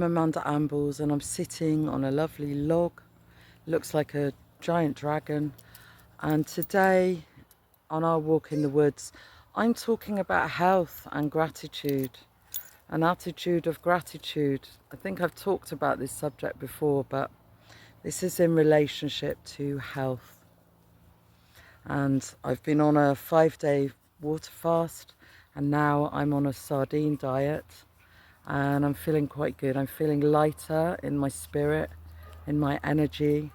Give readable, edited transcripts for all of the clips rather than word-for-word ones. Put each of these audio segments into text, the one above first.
Amanda Ambles and I'm sitting on a lovely log. Looks like a giant dragon. And today on our walk in the woods, I'm talking about health and gratitude, an attitude of gratitude. I think I've talked about this subject before, but this is in relationship to health. And I've been on a 5-day water fast and now I'm on a sardine diet. And I'm feeling quite good. I'm feeling lighter in my spirit, in my energy,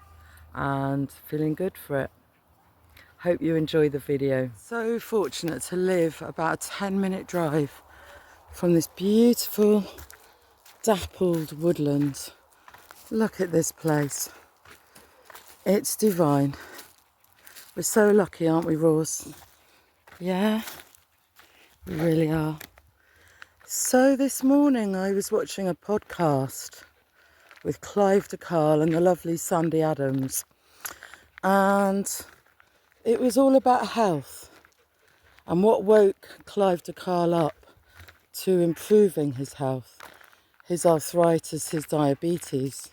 and feeling good for it. Hope you enjoy the video. So fortunate to live about a 10-minute drive from this beautiful dappled woodland. Look at this place. It's divine. We're so lucky, aren't we, Rose? Yeah, we really are. So this morning I was watching a podcast with Clive de Carle and the lovely Sandy Adams, and it was all about health and what woke Clive de Carle up to improving his health, his arthritis, his diabetes.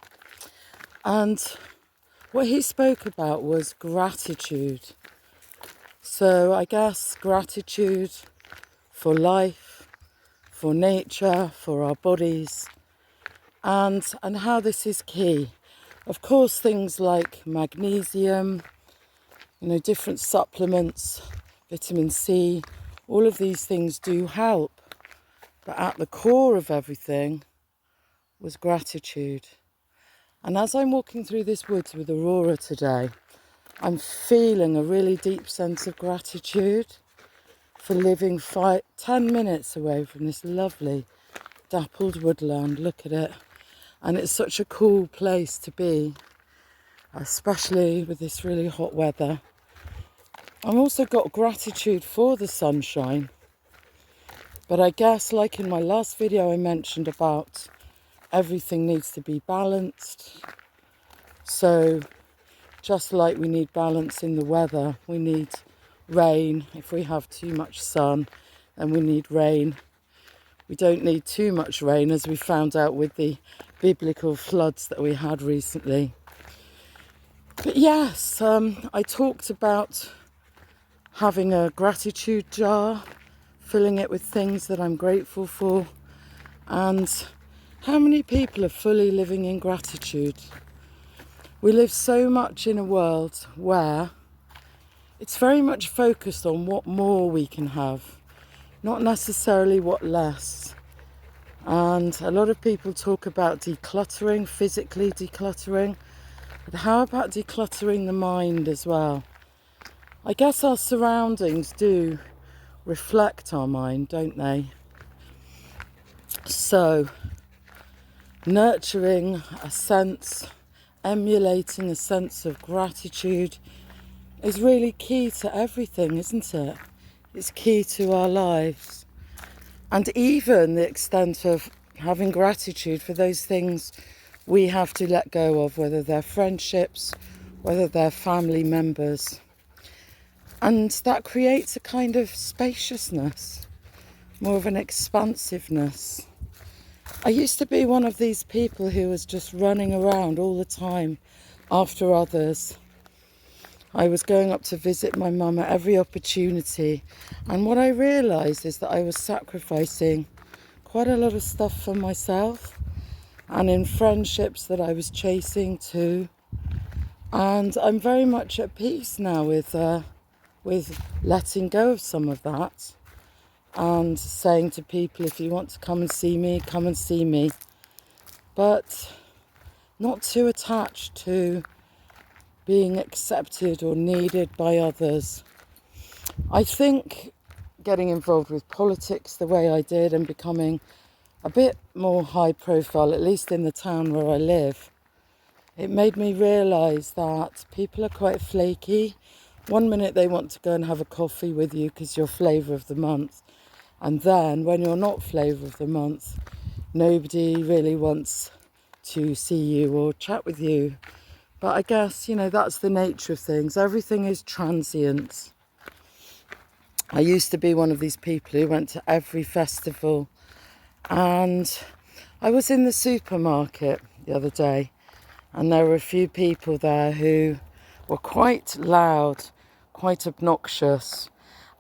And what he spoke about was gratitude. So I guess gratitude for life, for nature, for our bodies, and how this is key. Of course, things like magnesium, different supplements, vitamin C, all of these things do help. But at the core of everything was gratitude. And as I'm walking through this woods with Aurora today, I'm feeling a really deep sense of gratitude for living 10 minutes away from this lovely dappled woodland. Look at it. And it's such a cool place to be, especially with this really hot weather. I've also got gratitude for the sunshine. But I guess, like in my last video I mentioned about everything needs to be balanced. So just like we need balance in the weather, we need rain. If we have too much sun, then we need rain. We don't need too much rain, as we found out with the biblical floods that we had recently. But yes, I talked about having a gratitude jar, filling it with things that I'm grateful for, and how many people are fully living in gratitude. We live so much in a world where it's very much focused on what more we can have, not necessarily what less. And a lot of people talk about decluttering, physically decluttering, but how about decluttering the mind as well? I guess our surroundings do reflect our mind, don't they? So, nurturing a sense, emulating a sense of gratitude is really key to everything, isn't it? It's key to our lives. And even the extent of having gratitude for those things we have to let go of, whether they're friendships, whether they're family members. And that creates a kind of spaciousness, more of an expansiveness. I used to be one of these people who was just running around all the time after others. I was going up to visit my mum at every opportunity, and what I realised is that I was sacrificing quite a lot of stuff for myself and in friendships that I was chasing too. And I'm very much at peace now with letting go of some of that and saying to people, if you want to come and see me, come and see me, but not too attached to being accepted or needed by others. I think getting involved with politics the way I did and becoming a bit more high profile, at least in the town where I live, it made me realise that people are quite flaky. One minute they want to go and have a coffee with you because you're flavour of the month, and then when you're not flavour of the month, nobody really wants to see you or chat with you. But I guess, that's the nature of things. Everything is transient. I used to be one of these people who went to every festival, and I was in the supermarket the other day, and there were a few people there who were quite loud, quite obnoxious,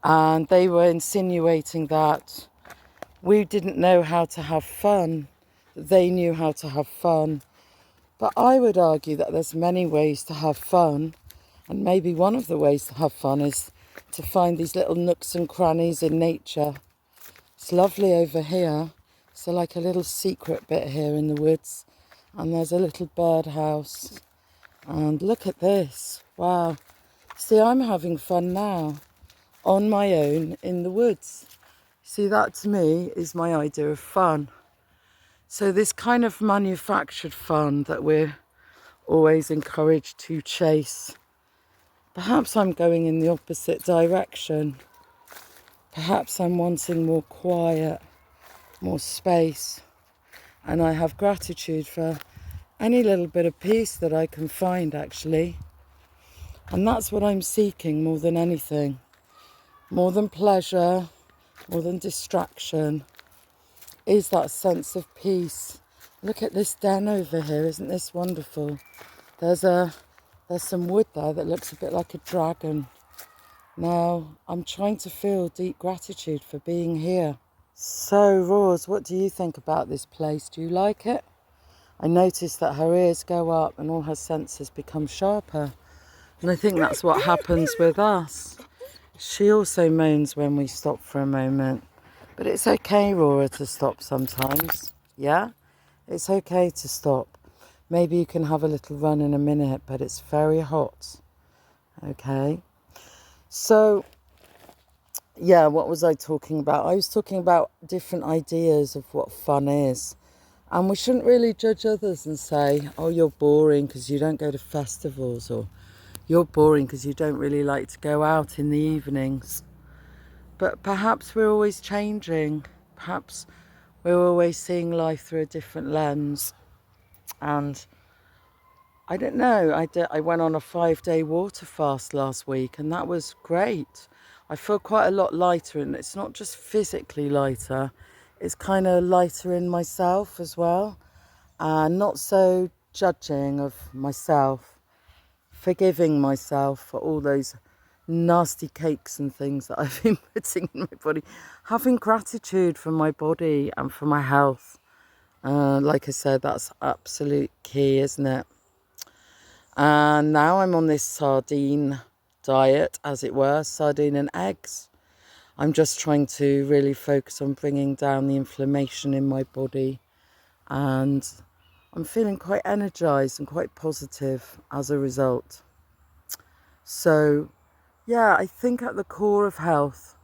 and they were insinuating that we didn't know how to have fun, that they knew how to have fun. But I would argue that there's many ways to have fun, and maybe one of the ways to have fun is to find these little nooks and crannies in nature. It's lovely over here. So like a little secret bit here in the woods, and there's a little birdhouse. And look at this. Wow. See, I'm having fun now on my own in the woods. See, that to me is my idea of fun. So this kind of manufactured fun that we're always encouraged to chase, perhaps I'm going in the opposite direction. Perhaps I'm wanting more quiet, more space, and I have gratitude for any little bit of peace that I can find, actually. And that's what I'm seeking more than anything. More than pleasure, more than distraction, is that sense of peace. Look at this den over here, isn't this wonderful? There's some wood there that looks a bit like a dragon. Now, I'm trying to feel deep gratitude for being here. So, Roz, what do you think about this place? Do you like it? I noticed that her ears go up and all her senses become sharper. And I think that's what happens with us. She also moans when we stop for a moment. But it's okay, Rora, to stop sometimes. Yeah? It's okay to stop. Maybe you can have a little run in a minute, but it's very hot. Okay? So, yeah, what was I talking about? I was talking about different ideas of what fun is. And we shouldn't really judge others and say, oh, you're boring because you don't go to festivals, or you're boring because you don't really like to go out in the evenings. But perhaps we're always changing. Perhaps we're always seeing life through a different lens. And I don't know, I went on a 5-day water fast last week, and that was great. I feel quite a lot lighter, and it's not just physically lighter, it's kind of lighter in myself as well, and not so judging of myself, forgiving myself for all those nasty cakes and things that I've been putting in my body, having gratitude for my body and for my health. Like I said, that's absolute key, isn't it? And now I'm on this sardine diet, as it were, sardine and eggs. I'm just trying to really focus on bringing down the inflammation in my body, and I'm feeling quite energized and quite positive as a result. So, yeah, I think at the core of health,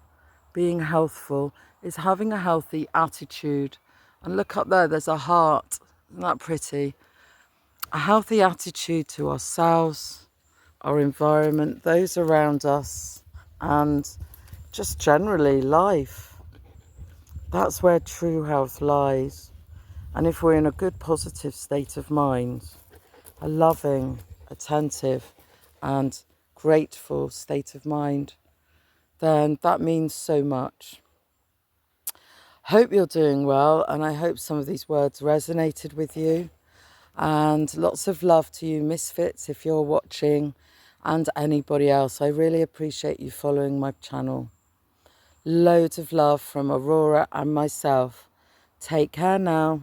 being healthful, is having a healthy attitude. And look up there, there's a heart. Isn't that pretty? A healthy attitude to ourselves, our environment, those around us, and just generally life. That's where true health lies. And if we're in a good, positive state of mind, a loving, attentive, and grateful state of mind, then that means so much. Hope you're doing well, and I hope some of these words resonated with you. And lots of love to you, Misfits, if you're watching, and anybody else. I really appreciate you following my channel. Loads of love from Aurora and myself. Take care now.